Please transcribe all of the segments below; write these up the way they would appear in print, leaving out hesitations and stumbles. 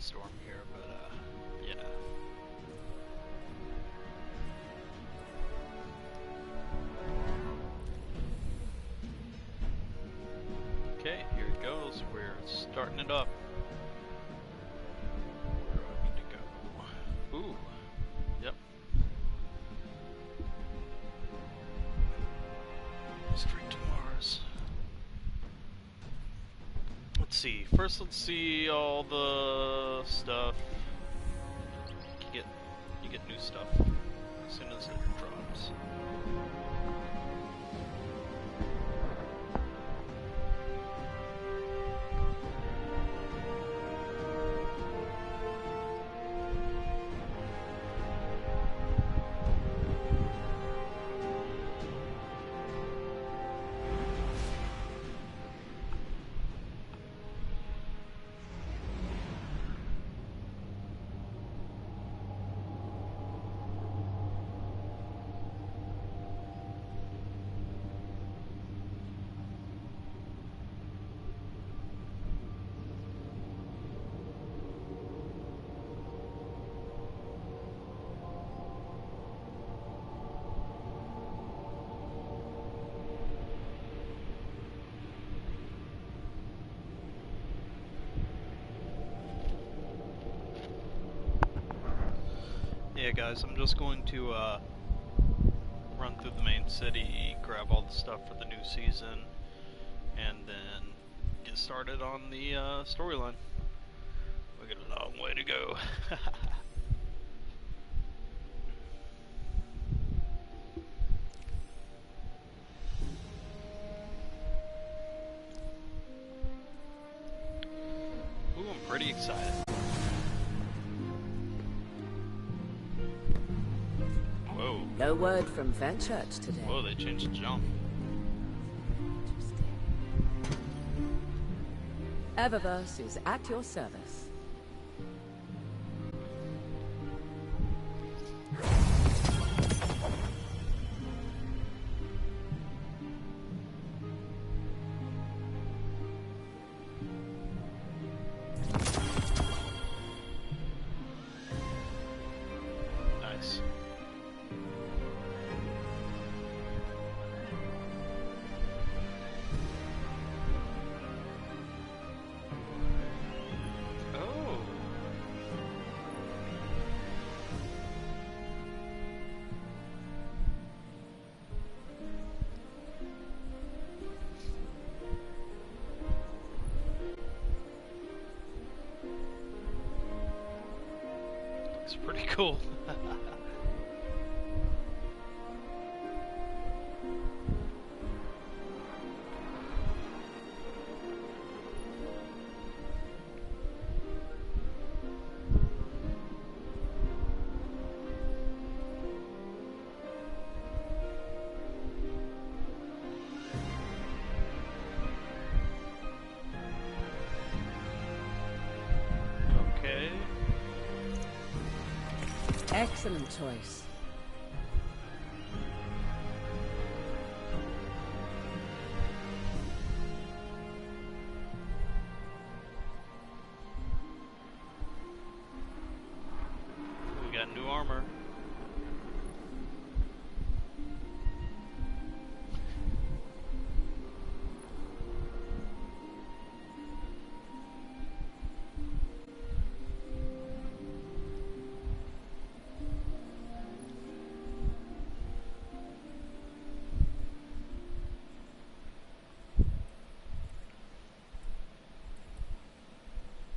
storm here, but yeah. Okay, here it goes. We're starting it up. Where do I need to go? Ooh. Yep. Straight to Mars. Let's see. First, let's see all the stuff. You get new stuff as soon as it drops. Yeah guys, I'm just going to run through the main city, grab all the stuff for the new season, and then get started on the storyline. We got a long way to go. Ooh, I'm pretty excited. Whoa. No word from Fenchurch today. Whoa, they changed the jump. Eververse is at your service. Nice. Oh. It's pretty cool. Okay. Excellent choice. We got new armor.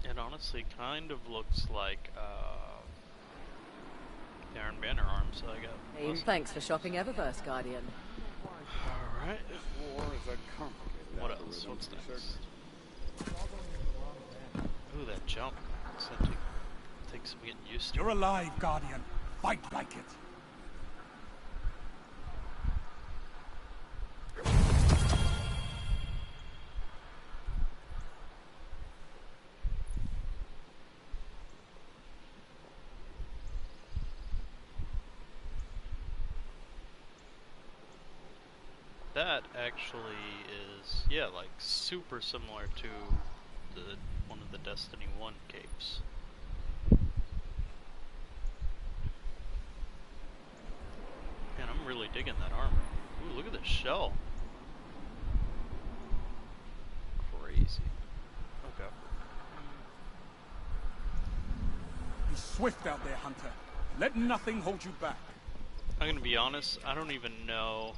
It honestly kind of looks like the Iron Banner arms that I got. Hey, thanks for shopping Eververse, Guardian. Alright. War is a complicated What else? What's next? Ooh, that jump. It's gonna take some getting used to. You're alive, Guardian. Fight like it. That actually is, yeah, like super similar to the one of the Destiny 1 capes. I'm really digging that armor. Ooh, look at this shell. Crazy. Okay. Be swift out there, Hunter. Let nothing hold you back. I'm gonna be honest, I don't even know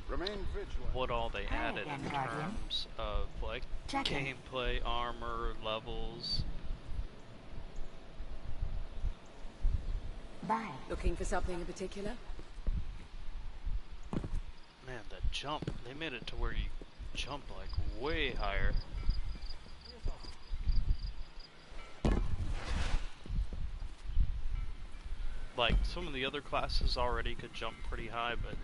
Remain vigilant. what all they added in terms of like gameplay, armor, levels. Bye. Looking for something in particular? Man, the jump, they made it to where you jump like way higher. Like, some of the other classes already could jump pretty high, but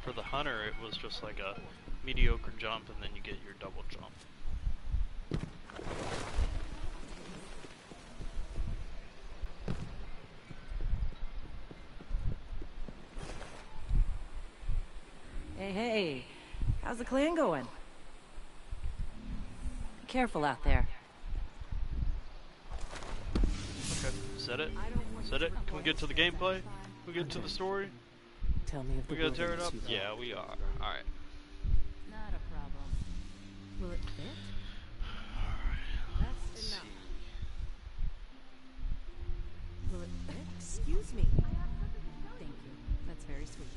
for the hunter it was just like a mediocre jump and then you get your double jump. Hey, how's the clan going? Be careful out there. Okay, is that it? Is that it? Can we get to the gameplay? Can we get to the story? Tell me of the We gotta tear it wilderness up? you love. Yeah, we are. Alright. Not a problem. Will it fit? Let's see. Will it fit? Excuse me. Thank you. That's very sweet.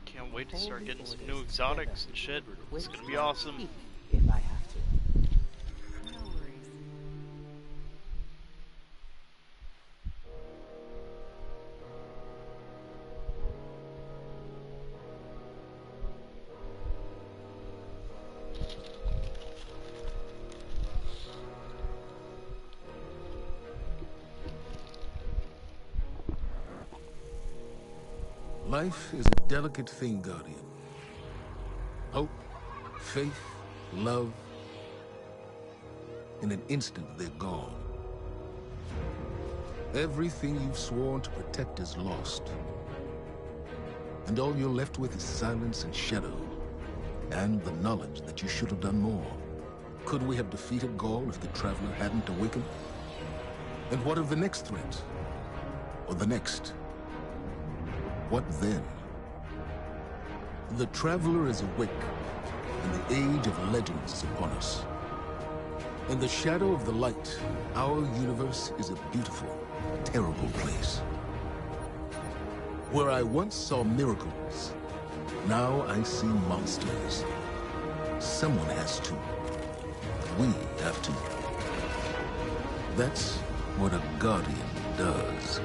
Can't wait to start getting some new exotics and shit. It's gonna be awesome. If I have to. No worries. Life is a delicate thing, Guardian. Hope, faith, love. In an instant, they're gone. Everything you've sworn to protect is lost. And all you're left with is silence and shadow, and the knowledge that you should have done more. Could we have defeated Gaul if the Traveler hadn't awakened? And what of the next threat? Or the next? What then? The Traveler is awake, and the age of legends is upon us. In the shadow of the light, our universe is a beautiful, terrible place. Where I once saw miracles, now I see monsters. Someone has to. We have to. That's what a Guardian does.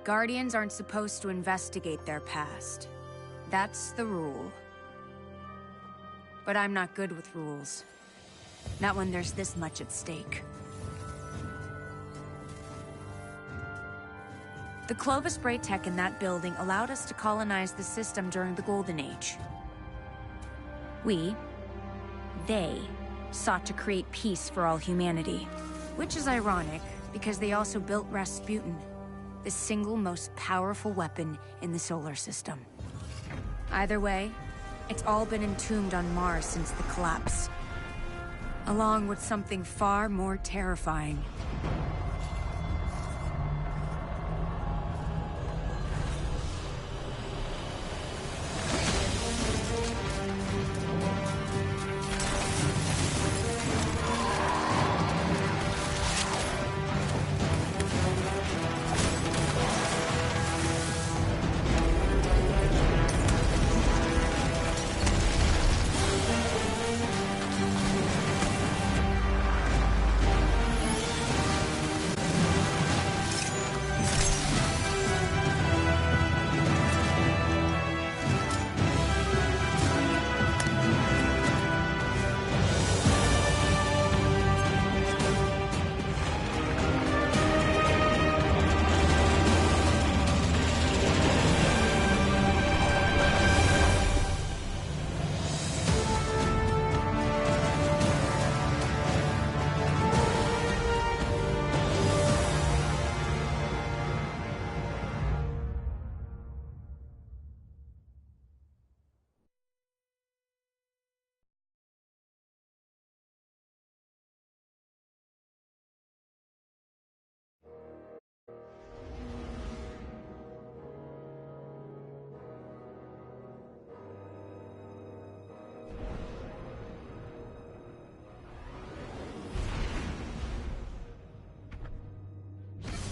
Guardians aren't supposed to investigate their past. That's the rule. But I'm not good with rules. Not when there's this much at stake. The Clovis Bray tech in that building allowed us to colonize the system during the Golden Age. They, sought to create peace for all humanity. Which is ironic, because they also built Rasputin, the single most powerful weapon in the solar system. Either way, it's all been entombed on Mars since the collapse. Along with something far more terrifying.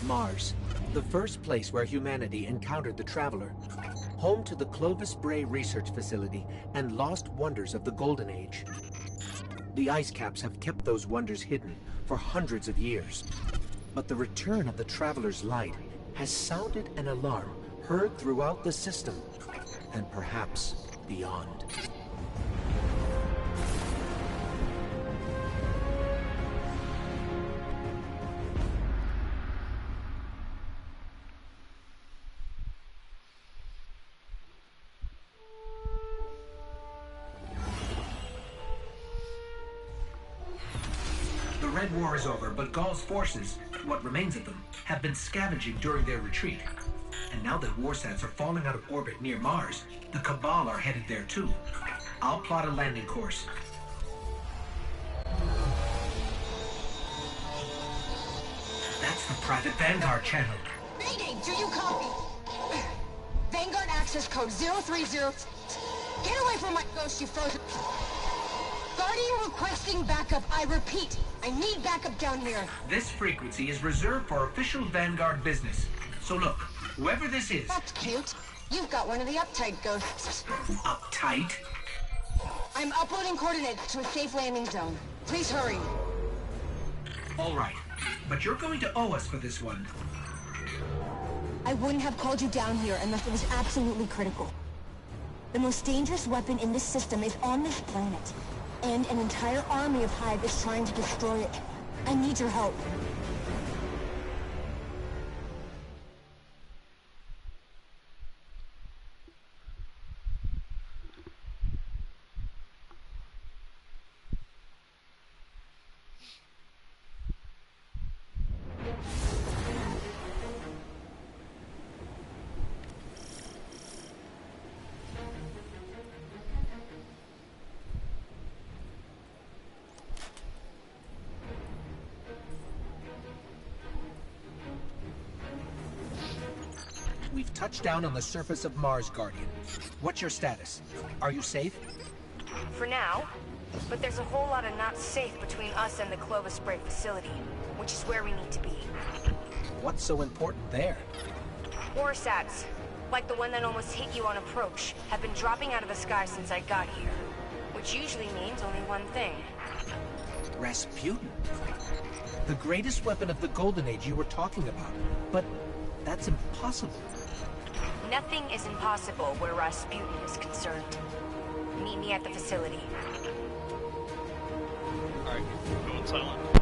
Mars, the first place where humanity encountered the Traveler. Home to the Clovis Bray Research Facility and lost wonders of the Golden Age. The ice caps have kept those wonders hidden for hundreds of years. But the return of the Traveler's light has sounded an alarm heard throughout the system, and perhaps beyond. The Red War is over, but Gaul's forces, what remains of them, have been scavenging during their retreat. And now that warsats are falling out of orbit near Mars, the Cabal are headed there too. I'll plot a landing course. That's the private Vanguard channel. Mayday, do you copy? Vanguard access code 030. Get away from my ghost, you frozen... Guardian requesting backup. I repeat, I need backup down here. This frequency is reserved for official Vanguard business. So look, whoever this is... That's cute. You've got one of the uptight ghosts. Uptight? I'm uploading coordinates to a safe landing zone. Please hurry. All right, but you're going to owe us for this one. I wouldn't have called you down here unless it was absolutely critical. The most dangerous weapon in this system is on this planet. And an entire army of Hive is trying to destroy it. I need your help. We've touched down on the surface of Mars, Guardian. What's your status? Are you safe? For now. But there's a whole lot of not safe between us and the Clovis Bray facility, which is where we need to be. What's so important there? Warsats, like the one that almost hit you on approach, have been dropping out of the sky since I got here. Which usually means only one thing. Rasputin. The greatest weapon of the Golden Age you were talking about. But that's impossible. Nothing is impossible where Rasputin is concerned. Meet me at the facility. Alright, going silent.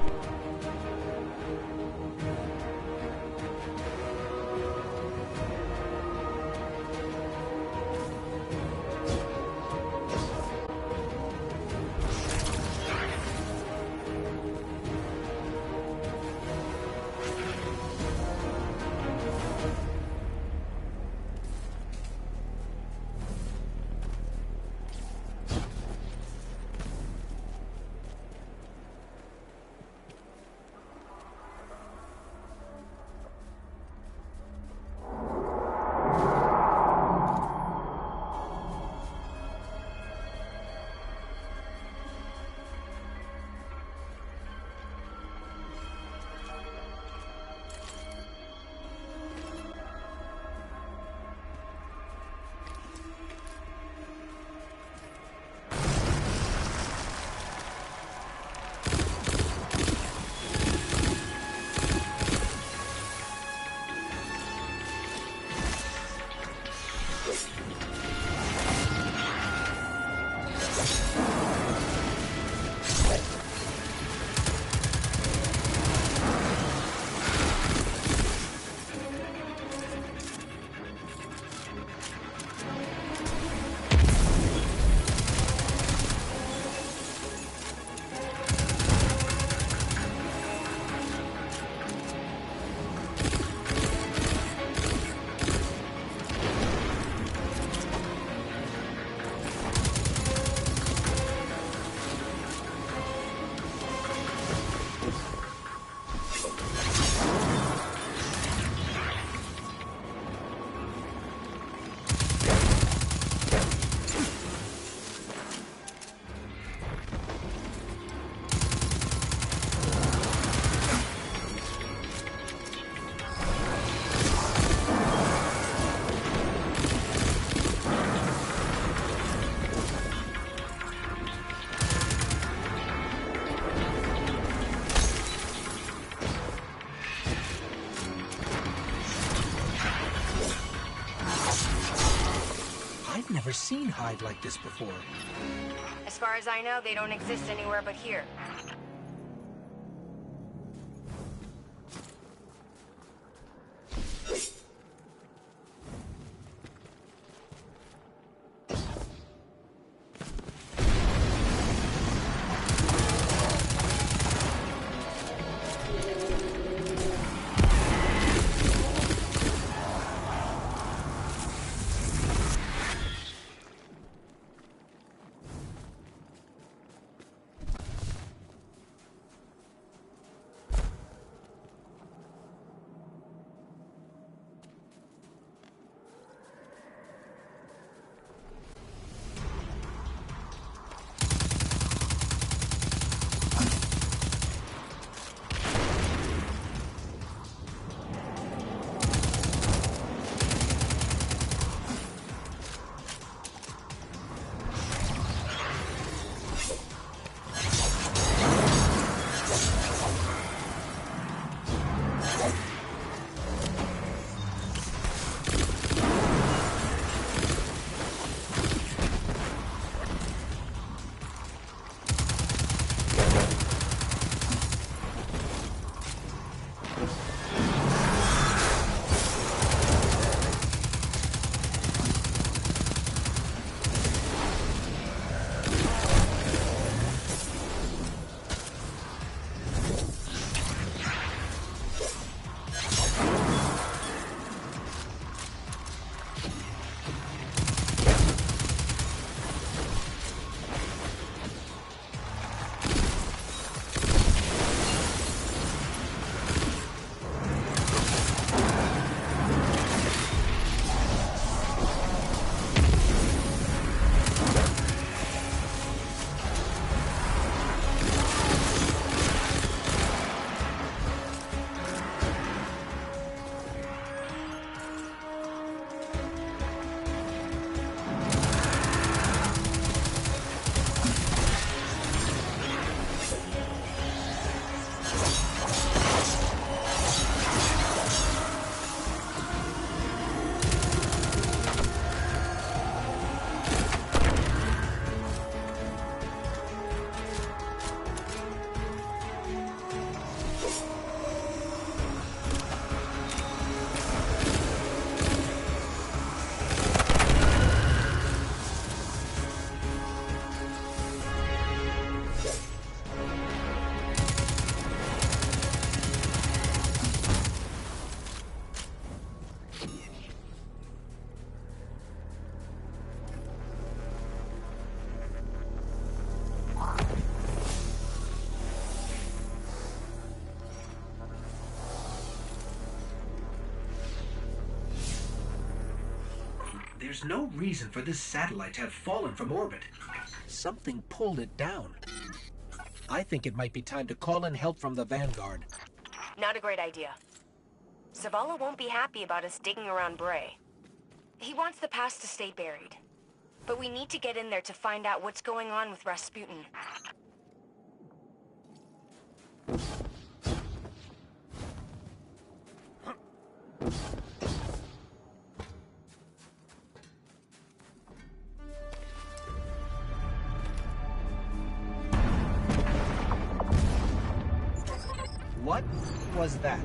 never seen Hive like this before. As far as I know, they don't exist anywhere but here. There's no reason for this satellite to have fallen from orbit. Something pulled it down. I think it might be time to call in help from the Vanguard. Not a great idea. Zavala won't be happy about us digging around Bray. He wants the past to stay buried. But we need to get in there to find out what's going on with Rasputin. What was that?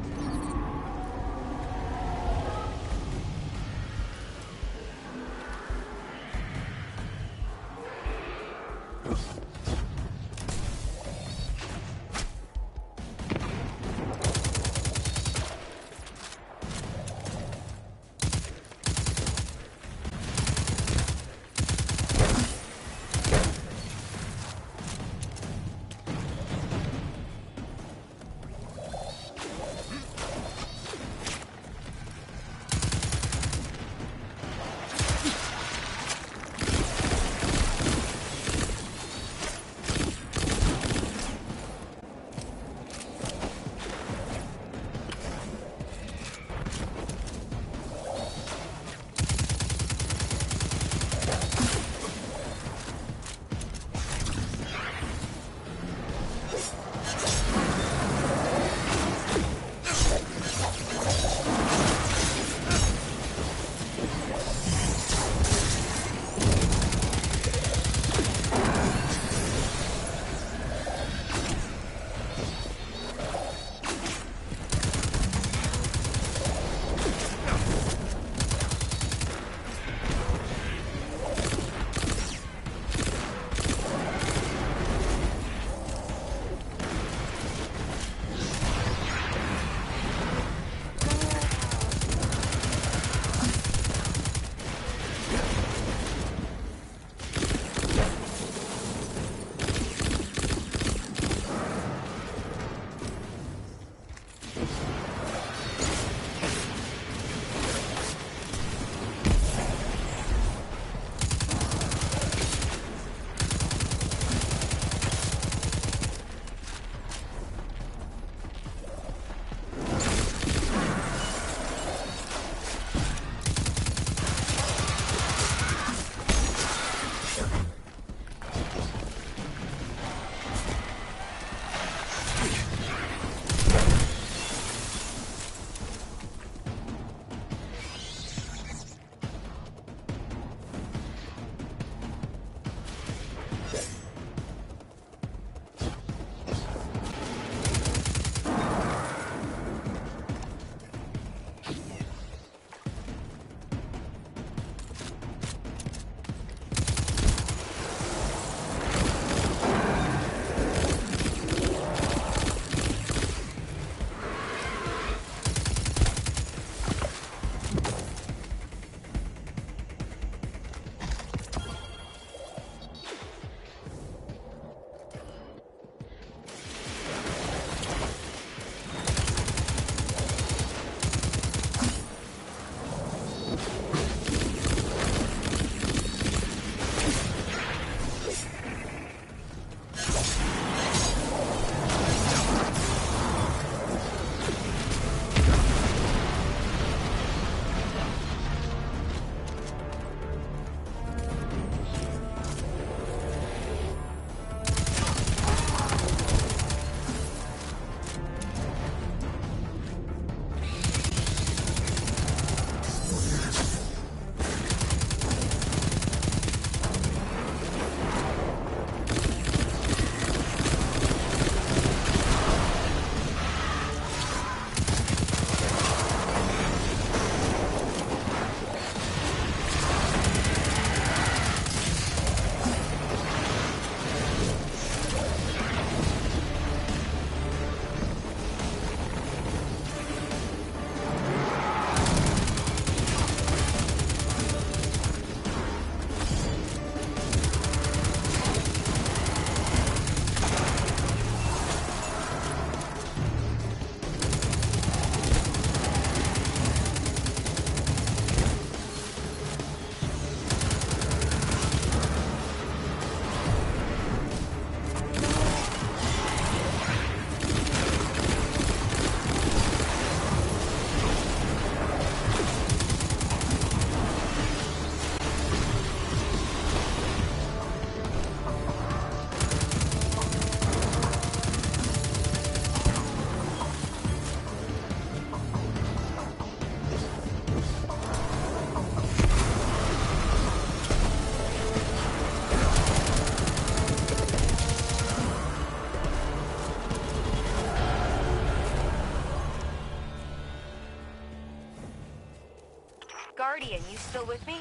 Guardian, you still with me?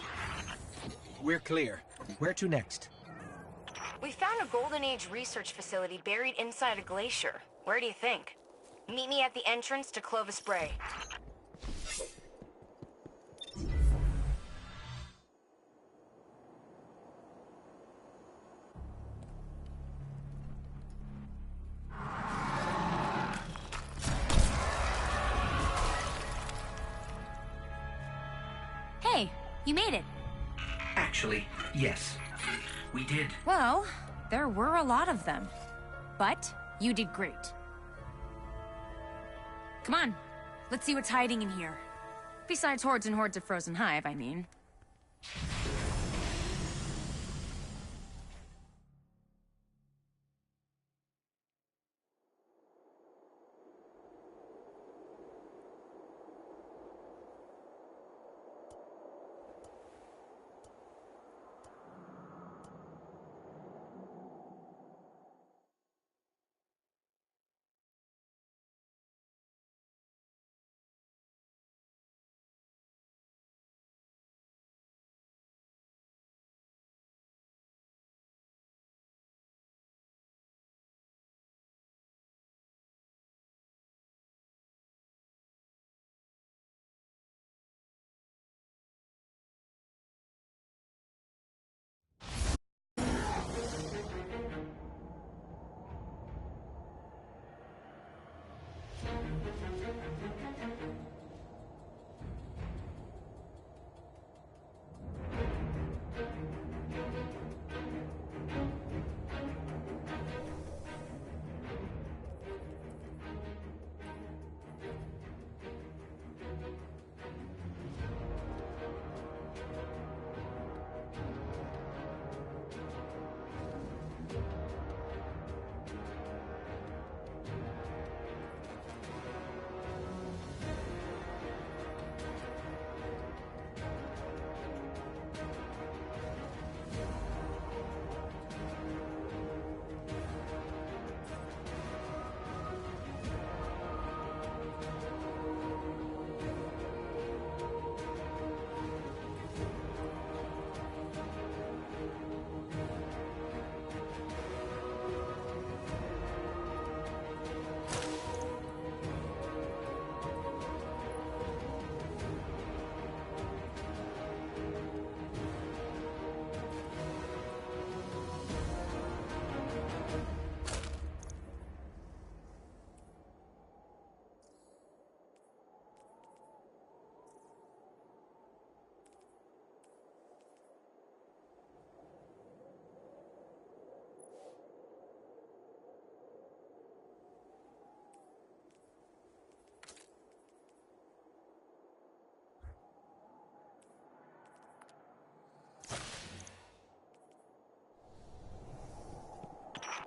We're clear. Where to next? We found a Golden Age research facility buried inside a glacier. Where do you think? Meet me at the entrance to Clovis Bray. Hey, you made it. Actually, yes. We did. Well, there were a lot of them. But you did great. Come on, let's see what's hiding in here. Besides hordes and hordes of frozen hive, I mean.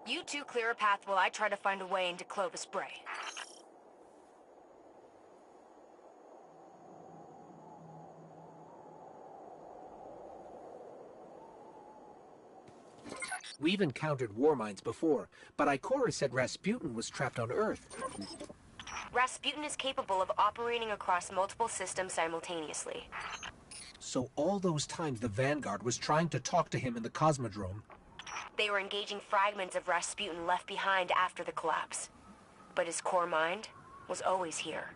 You two clear a path while I try to find a way into Clovis Bray. We've encountered Warminds before, but Ikora said Rasputin was trapped on Earth. Rasputin is capable of operating across multiple systems simultaneously. So all those times the Vanguard was trying to talk to him in the Cosmodrome. They were engaging fragments of Rasputin left behind after the collapse. But his core mind was always here.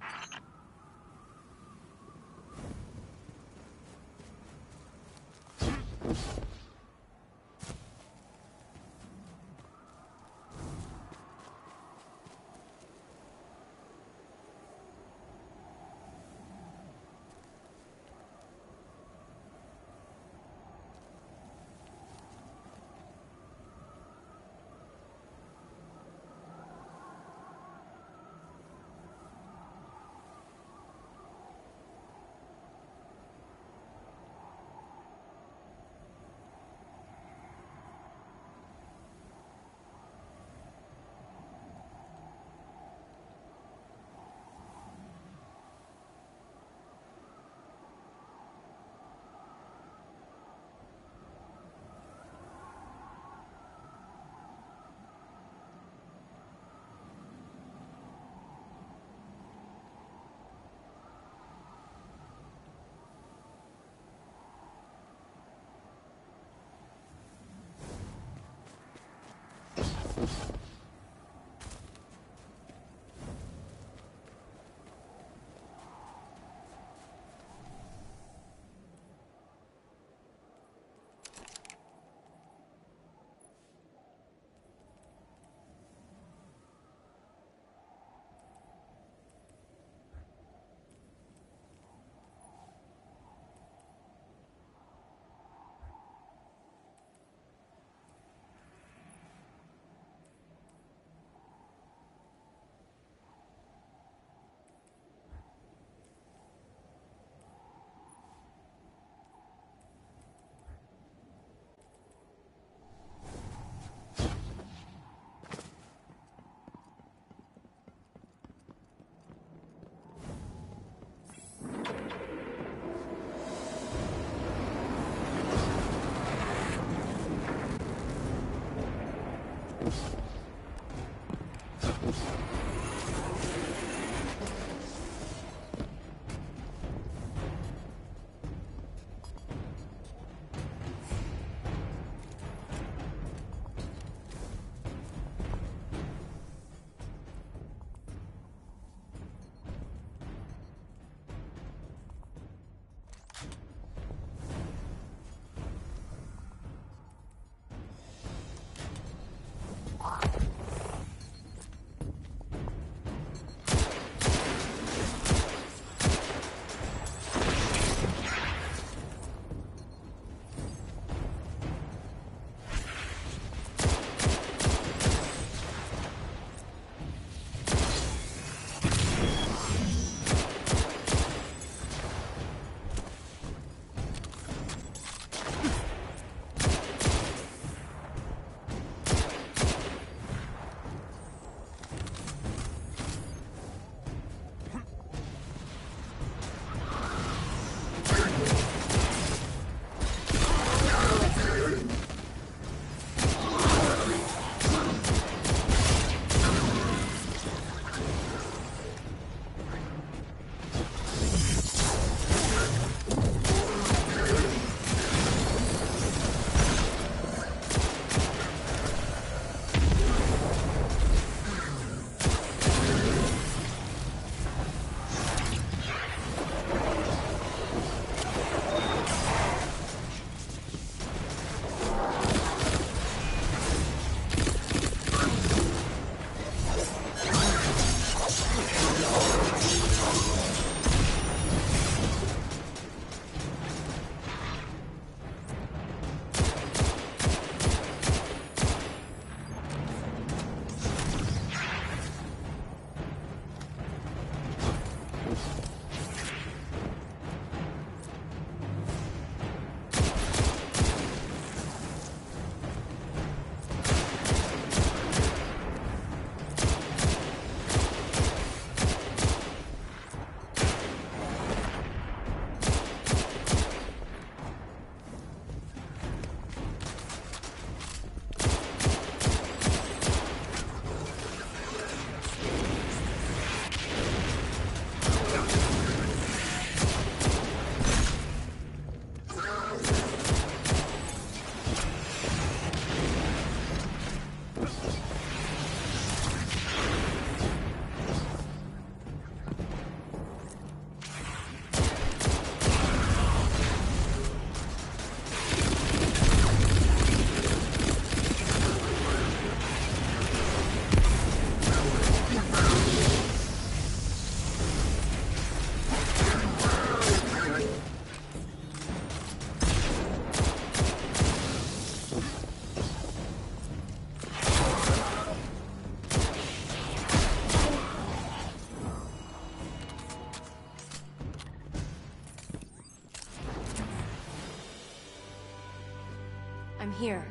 I'm here.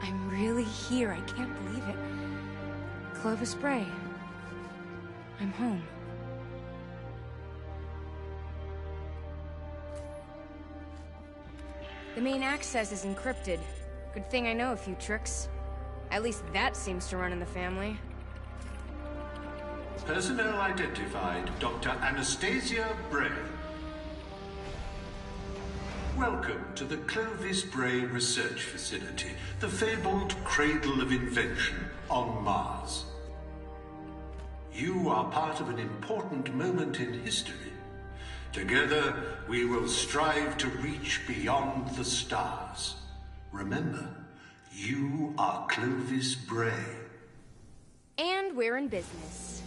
I'm really here. I can't believe it. Clovis Bray. I'm home. The main access is encrypted. Good thing I know a few tricks. At least that seems to run in the family. Personnel identified, Dr. Anastasia Bray. Welcome to the Clovis Bray Research Facility, the fabled cradle of invention on Mars. You are part of an important moment in history. Together, we will strive to reach beyond the stars. Remember, you are Clovis Bray. And we're in business.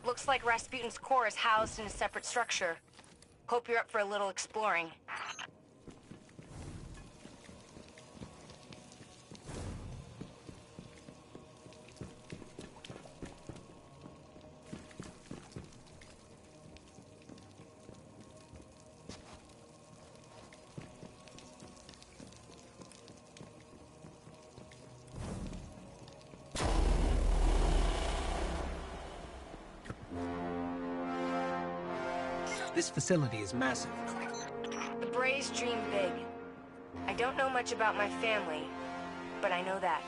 Looks like Rasputin's core is housed in a separate structure. Hope you're up for a little exploring. This facility is massive. The Brays dream big. I don't know much about my family, but I know that.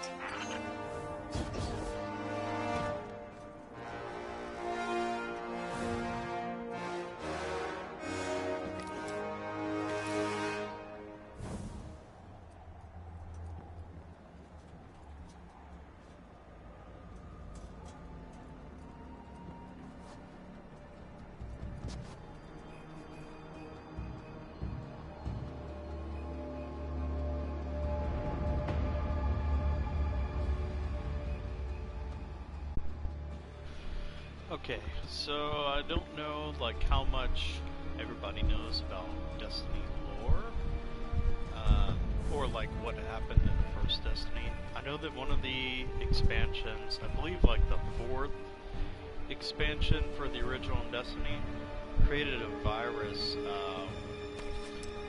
Okay, so I don't know like how much everybody knows about Destiny lore, or like what happened in the first Destiny. I know that one of the expansions, I believe like the 4th expansion for the original Destiny, created a virus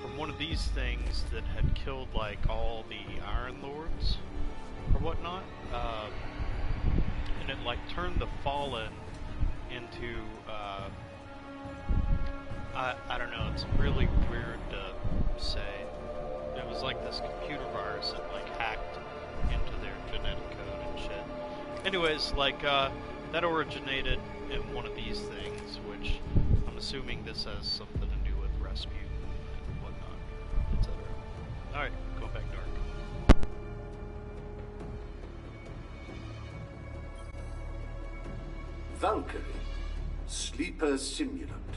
from one of these things that had killed like all the Iron Lords or whatnot, and it like turned the Fallen into, I don't know, it's really weird to say. It was like this computer virus that like hacked into their genetic code and shit. Anyways, like, that originated in one of these things, which I'm assuming this has something to do with Rasputin and whatnot, etc. Alright, go back dark. Valkyrie, Sleeper Simulant,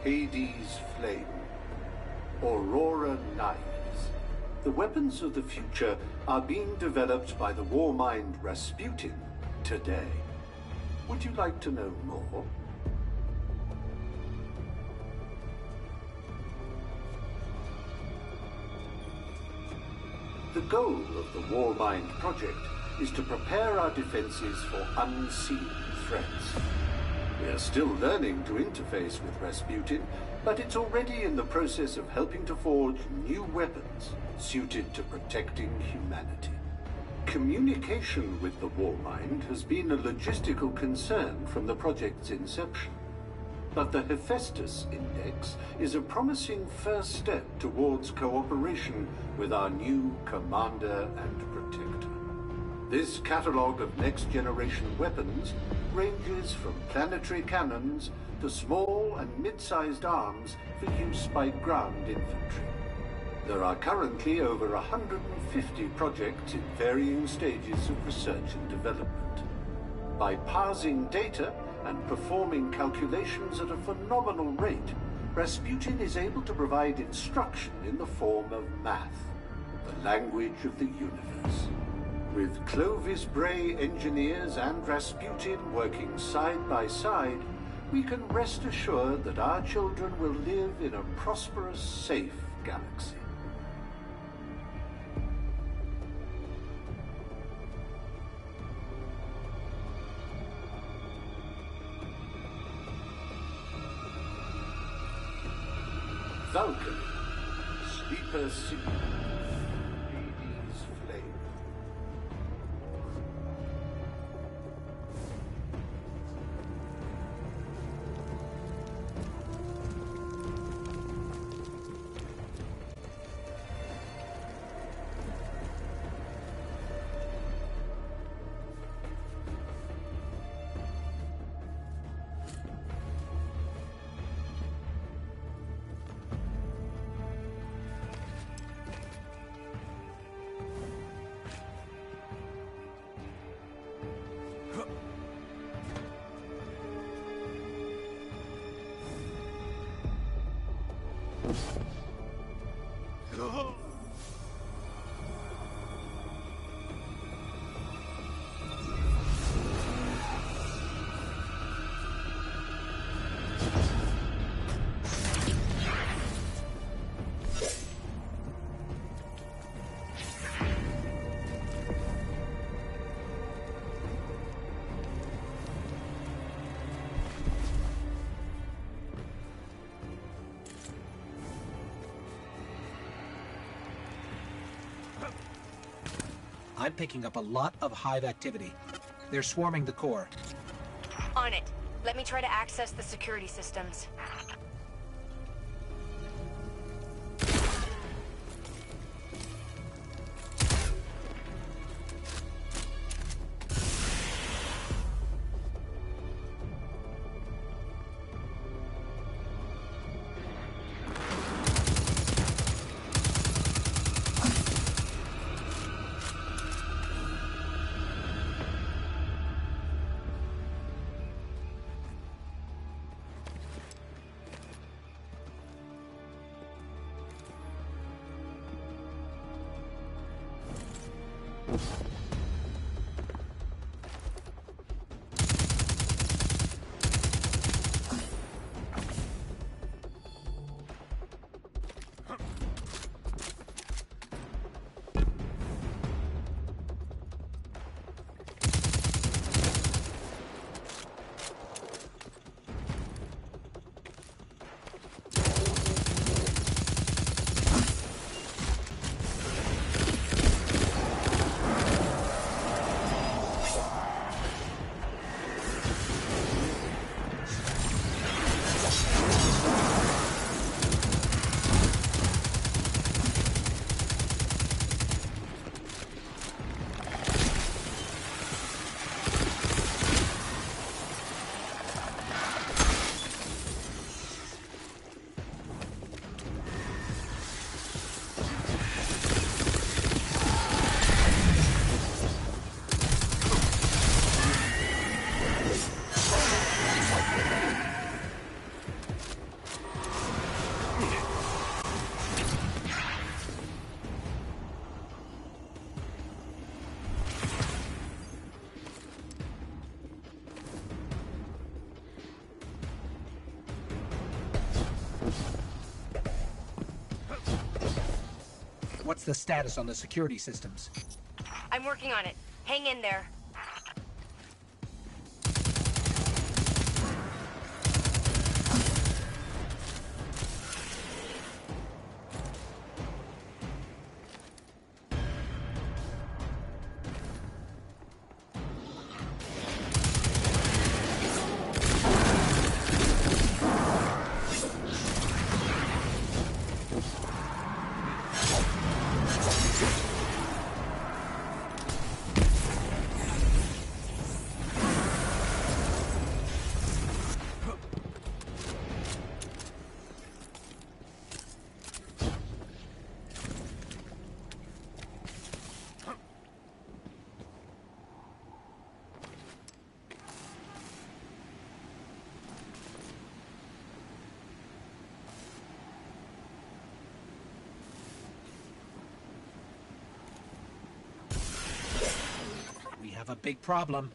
Hades Flame, Aurora Knives. The weapons of the future are being developed by the Warmind Rasputin today. Would you like to know more? The goal of the Warmind project is to prepare our defenses for unseen threats. We are still learning to interface with Rasputin, but it's already in the process of helping to forge new weapons suited to protecting humanity. Communication with the Warmind has been a logistical concern from the project's inception. But the Hephaestus Index is a promising first step towards cooperation with our new commander and protector. This catalogue of next-generation weapons ranges from planetary cannons to small and mid-sized arms for use by ground infantry. There are currently over 150 projects in varying stages of research and development. By parsing data and performing calculations at a phenomenal rate, Rasputin is able to provide instruction in the form of math, the language of the universe. With Clovis Bray engineers and Rasputin working side by side, we can rest assured that our children will live in a prosperous, safe galaxy. Valkyrie, Sleeper Simulant, Hades Flame. I'm picking up a lot of hive activity. They're swarming the core. On it. Let me try to access the security systems. What's the status on the security systems? I'm working on it. Hang in there. We have a big problem.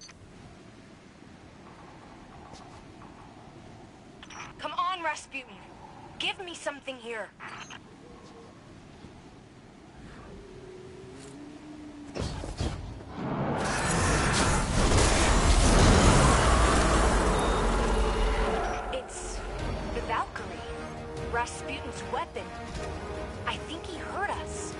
Come on, Rasputin. Give me something here. It's the Valkyrie. Rasputin's weapon. I think he heard us.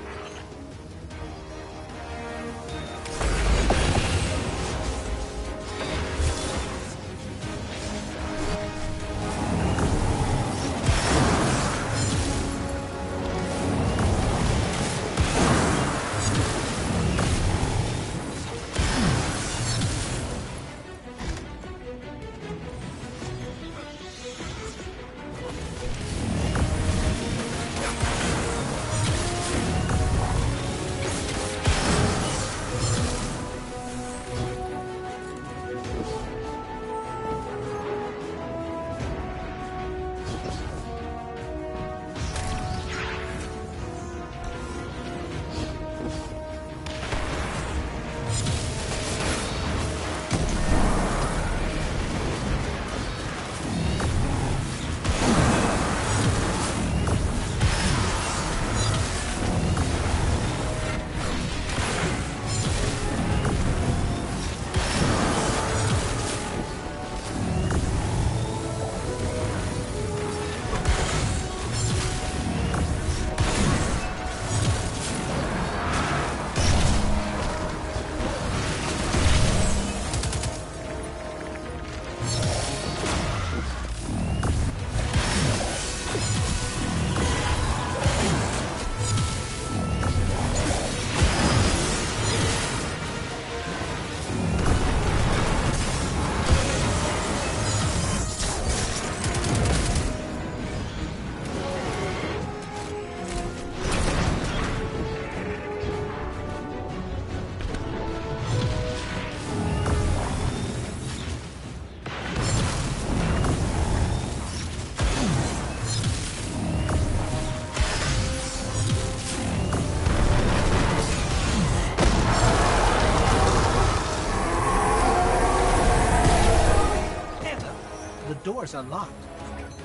doors unlocked.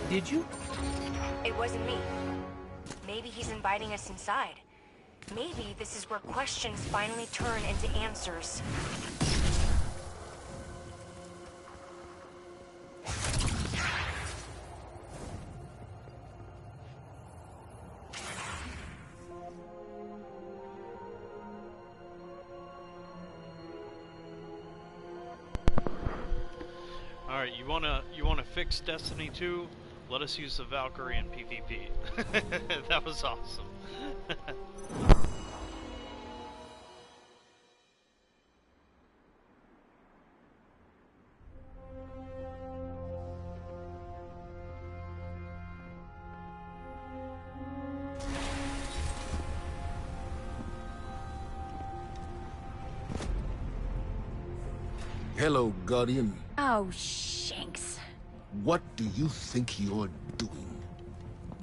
Did you? It wasn't me. Maybe he's inviting us inside. Maybe this is where questions finally turn into answers. Alright, you wanna fix Destiny 2? Let us use the Valkyrie in PvP. That was awesome. Hello, Guardian. Oh, Shanks. What do you think you're doing?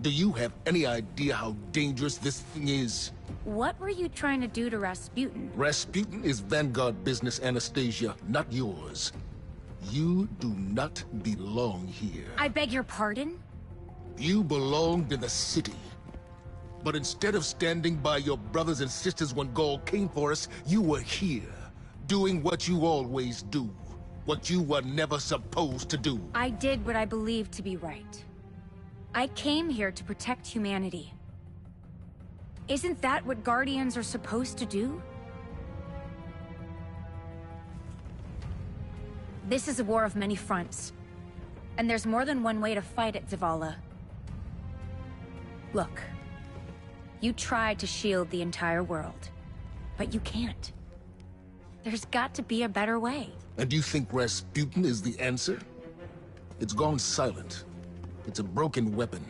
Do you have any idea how dangerous this thing is? What were you trying to do to Rasputin? Rasputin is Vanguard business, Anastasia, not yours. You do not belong here. I beg your pardon? You belonged in the city. But instead of standing by your brothers and sisters when Gaul came for us, you were here, doing what you always do. What you were never supposed to do. I did what I believed to be right. I came here to protect humanity. Isn't that what Guardians are supposed to do? This is a war of many fronts. And there's more than one way to fight it, Zavala. Look. You tried to shield the entire world. But you can't. There's got to be a better way. And you think Rasputin is the answer? It's gone silent. It's a broken weapon.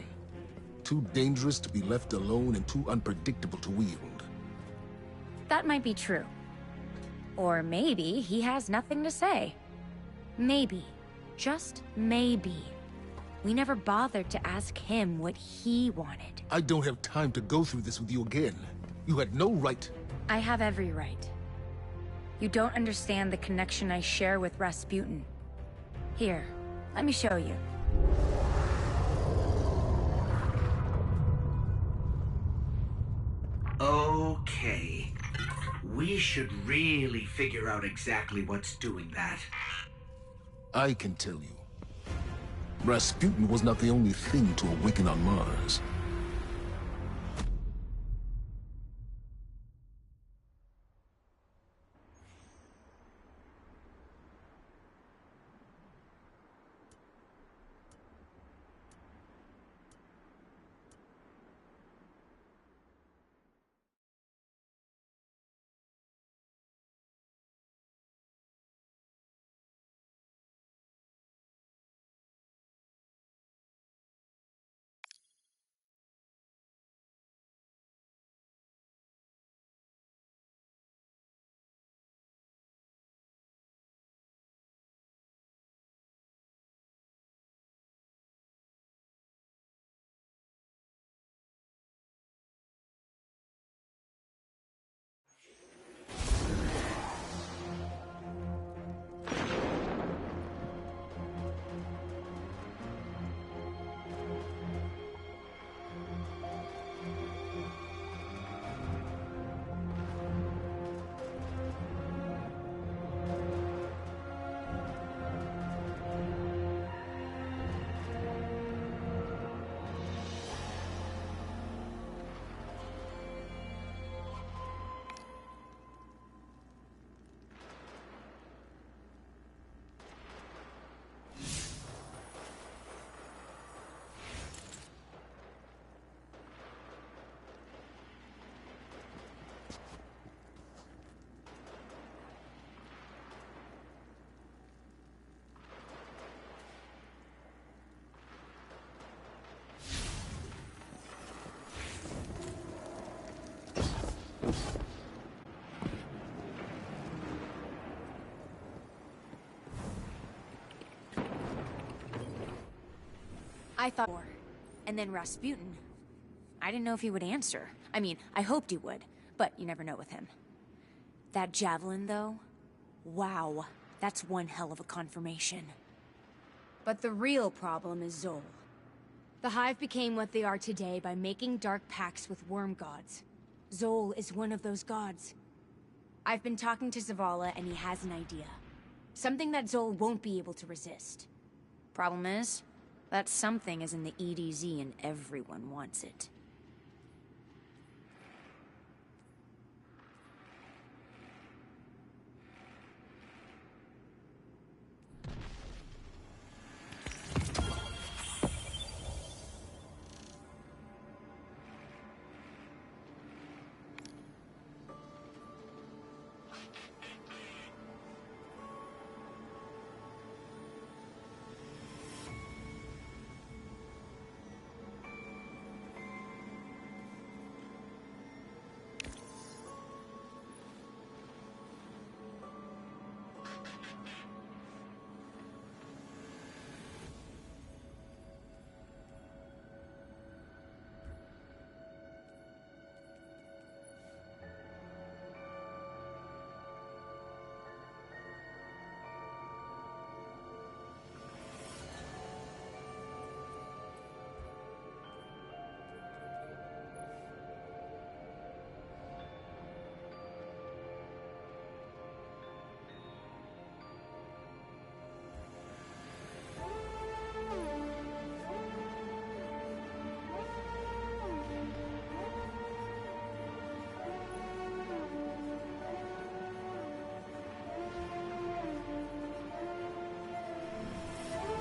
Too dangerous to be left alone and too unpredictable to wield. That might be true. Or maybe he has nothing to say. Maybe. Just maybe. We never bothered to ask him what he wanted. I don't have time to go through this with you again. You had no right. I have every right. You don't understand the connection I share with Rasputin. Here, let me show you. Okay. We should really figure out exactly what's doing that. I can tell you. Rasputin was not the only thing to awaken on Mars. I thought, and then Rasputin. I didn't know if he would answer. I mean, I hoped he would, but you never know with him. That javelin, though? Wow, that's one hell of a confirmation. But the real problem is Zol. The Hive became what they are today by making dark pacts with worm gods. Zol is one of those gods. I've been talking to Zavala and he has an idea. Something that Zol won't be able to resist. Problem is, that something is in the EDZ and everyone wants it.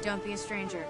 Don't be a stranger.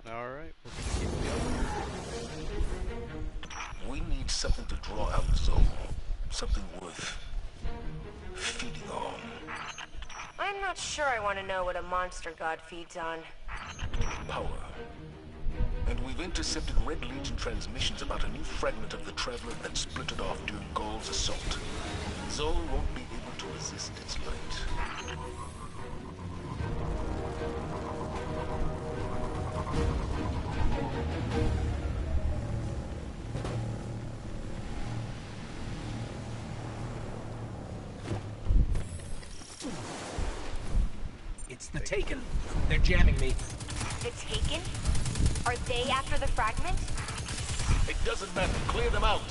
Alright, we're gonna keep going. We need something to draw out Zoe. Something worth feeding on. I'm not sure I want to know what a monster god feeds on. Power. And we've intercepted Red Legion transmissions about a new fragment of the Traveler that splintered off during Gaul's assault. Zoe won't be able to resist its light. It's the Taken. They're jamming me. The Taken? Are they after the fragment? It doesn't matter. Clear them out.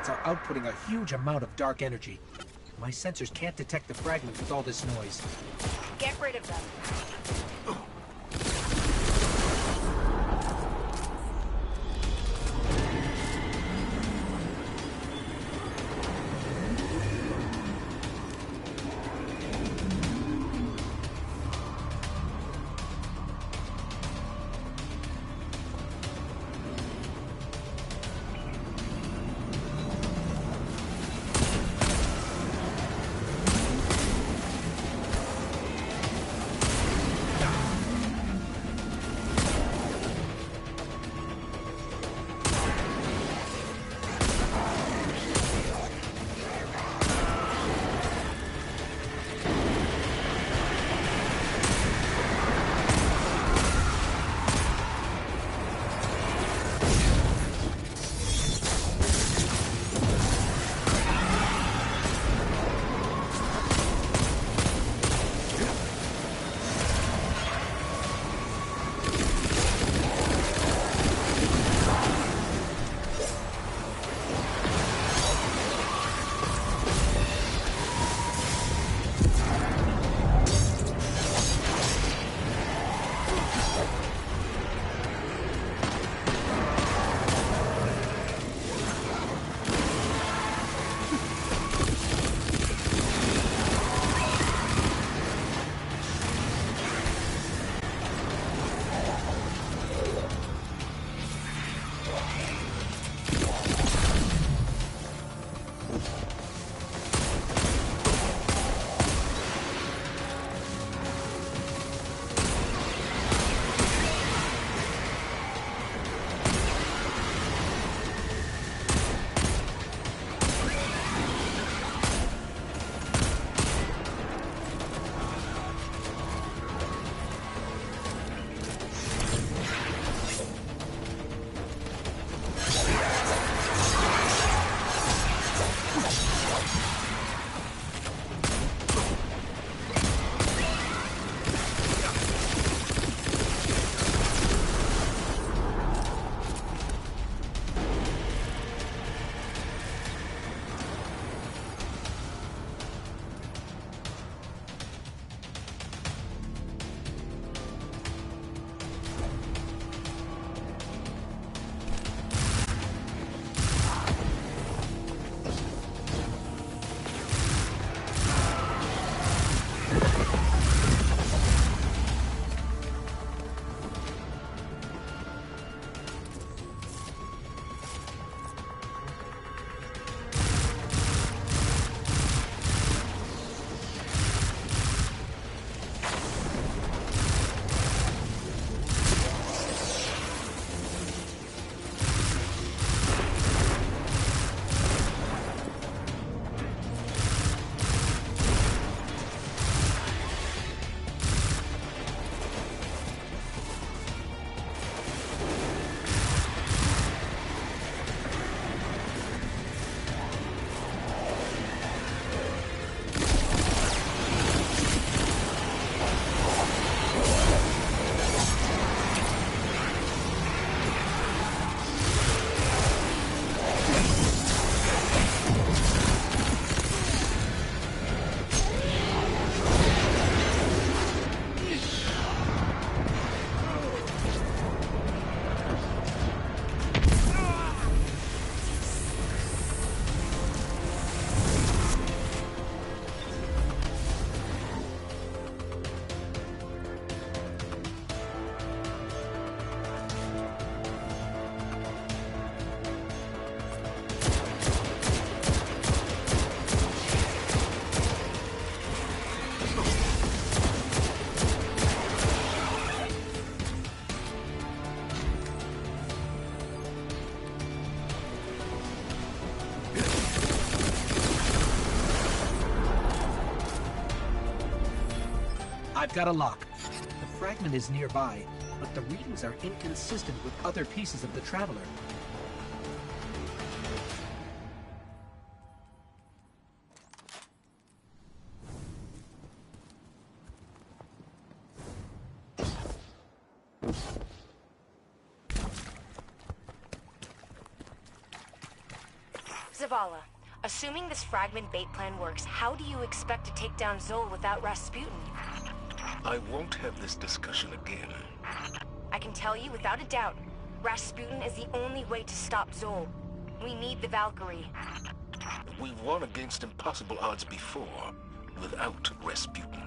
Are outputting a huge amount of dark energy. My sensors can't detect the fragment with all this noise. Get rid of them. I've got a lock. The fragment is nearby, but the readings are inconsistent with other pieces of the Traveler. Zavala, assuming this fragment bait plan works, how do you expect to take down Zol without Rasputin? I won't have this discussion again. I can tell you without a doubt, Rasputin is the only way to stop Zol. We need the Valkyrie. We've won against impossible odds before, without Rasputin.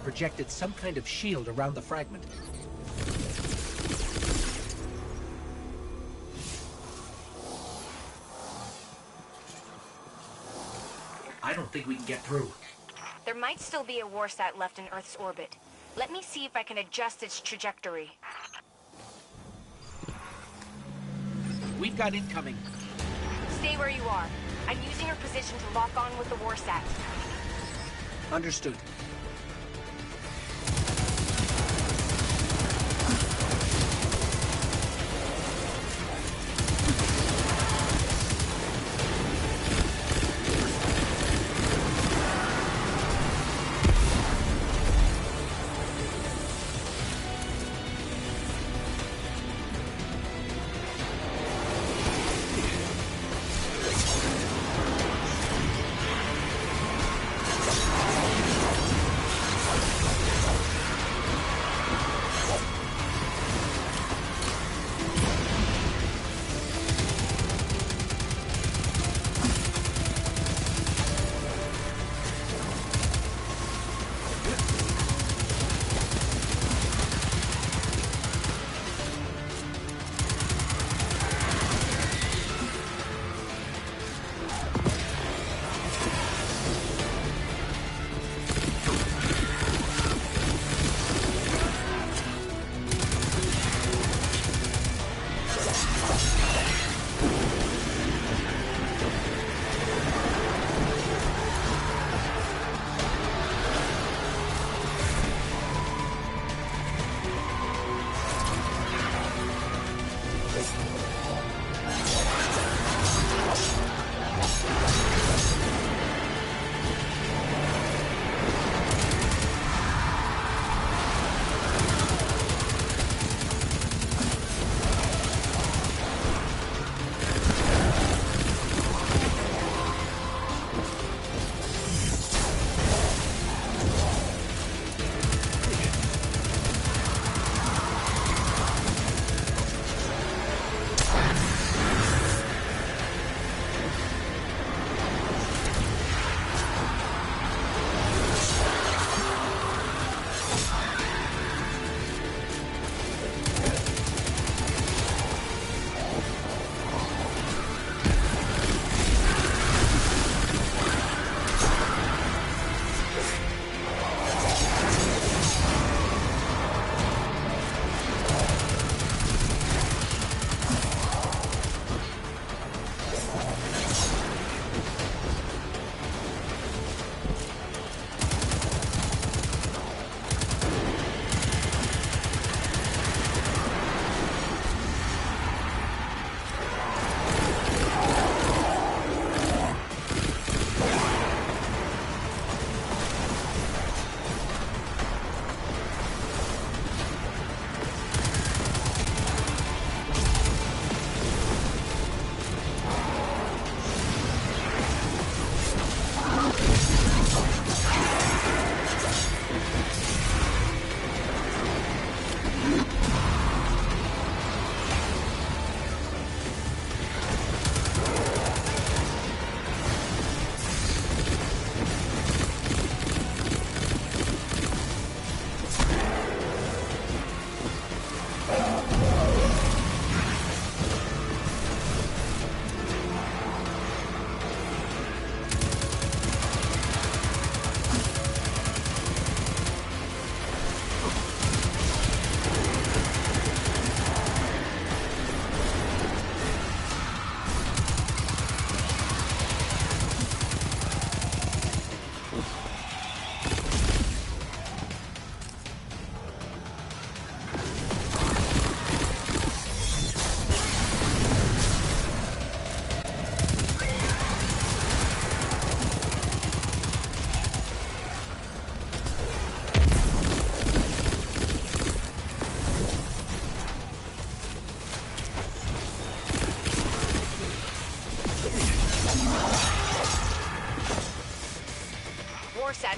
Projected some kind of shield around the fragment. I don't think we can get through. There might still be a warsat left in Earth's orbit. Let me see if I can adjust its trajectory. We've got incoming. Stay where you are. I'm using your position to lock on with the warsat. Understood.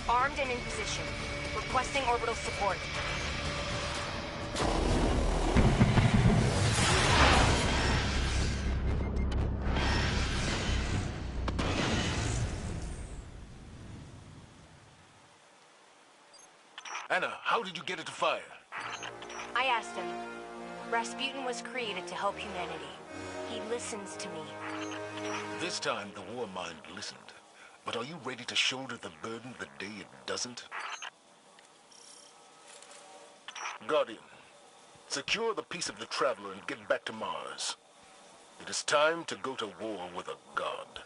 Armed and in position. Requesting orbital support. Anna, how did you get it to fire? I asked him. Rasputin was created to help humanity. He listens to me. This time, the Warmind listened. But are you ready to shoulder the burden the day it doesn't? Guardian, secure the piece of the Traveler and get back to Mars. It is time to go to war with a god.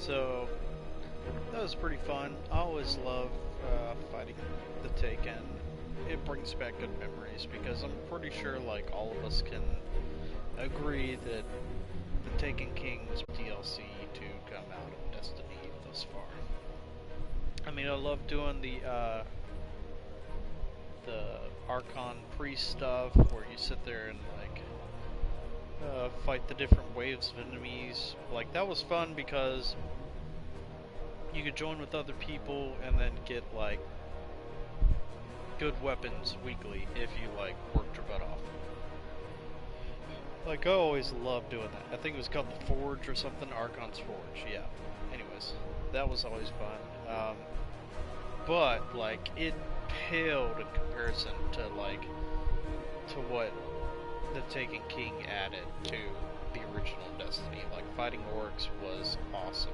So, that was pretty fun. I always love fighting the Taken. It brings back good memories because I'm pretty sure like all of us can agree that the Taken King's DLC to come out of Destiny thus far. I mean, I love doing the Archon priest stuff where you sit there and like fight the different waves of enemies. Like, that was fun because you could join with other people and then get like good weapons weekly if you like worked your butt off. Like, I always loved doing that. I think it was called the Forge or something, Archon's Forge, yeah. Anyways, that was always fun. But like, it paled in comparison to like what the Taken King added to the original Destiny. Like, fighting orcs was awesome.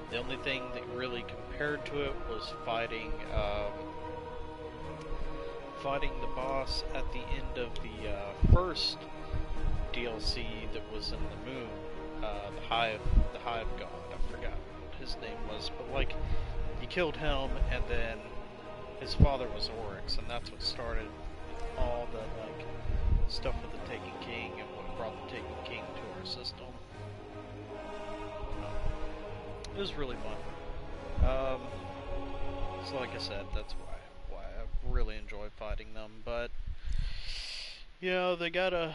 The only thing that really compared to it was fighting the boss at the end of the first DLC that was in the moon, the Hive God. I forgot what his name was, but like, you killed him, and then his father was Oryx, and that's what started all the like stuff with the Taken King and what brought the Taken King to our system. It was really fun. So like I said, that's why I really enjoy fighting them. But you know, they're gonna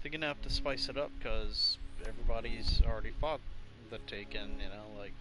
have to spice it up because everybody's already fought the Taken. You know, like